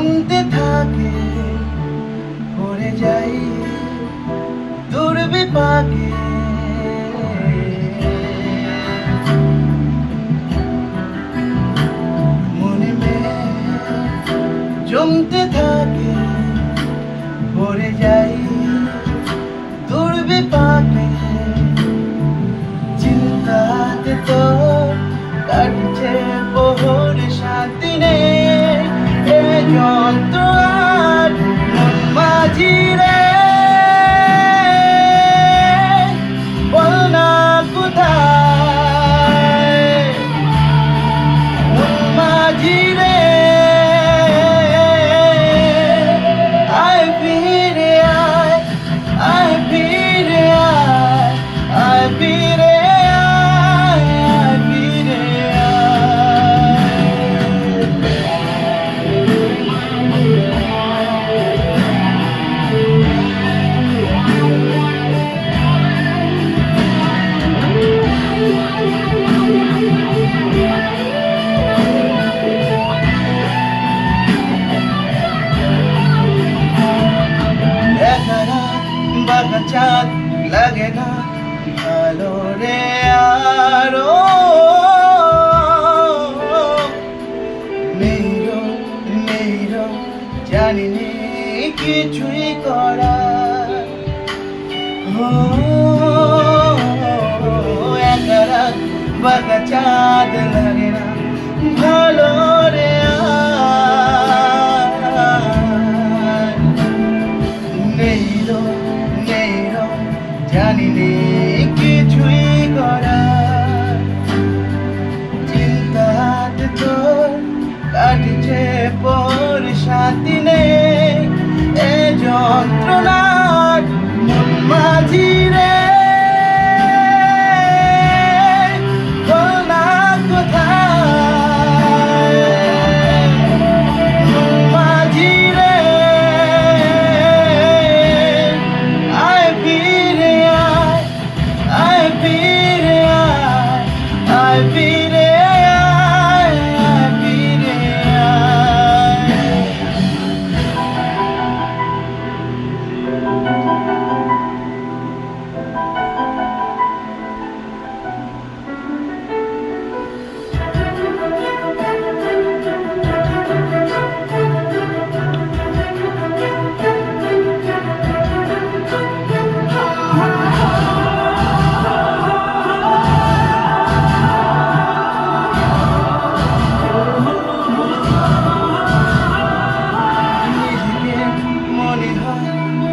জমতে থাকে, পড়ে যাই দুর্বিপাকে। মনে জমতে থাকে, পড়ে যাই দুর্বিপাকে। চিন্তাতে তো কাটছে প্রহর শান্তি নেই, এ যন্ত্রণার মন মাঝি রে। বল না কোথায় মন মাঝি রে। আয় ফিরে আয়, আয় ফিরে আয়, আয় ফিরে বাঁকা চাঁদ লাগে না ভালো রে আরো। নেই জানি নে কিছুই করা। একা রাত বাঁকা চাঁদ লাগে না ভালো রে জানি নে কিছুই করার। চিন্তাতে তোর কাটছে পর শান্তি নেই, এ যন্ত্রণার মন মাঝি রে। বল না কোথায় মন মাঝি রে। আয় ফিরে আয়, আয় ফিরে আয়, আয় ফিরে আয়, আয় ফিরে আয়।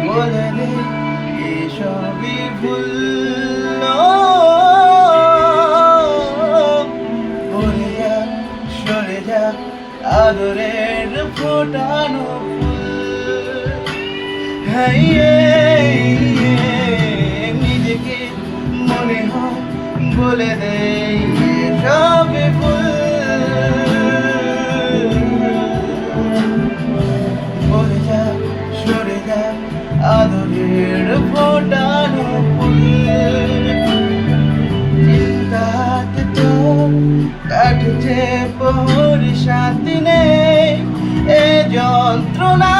বলে রে এসবই ভুল, বলে যা সরে যা আদরের ফোটানো ফুল। নিজেকে মনে হয় বলে দে এসবই ভুল। বলে যা সরে যা আদরের ফোটানো ফুল। চিন্তাতে তো কাটছে পর শান্তি নেই, এ যন্ত্রণা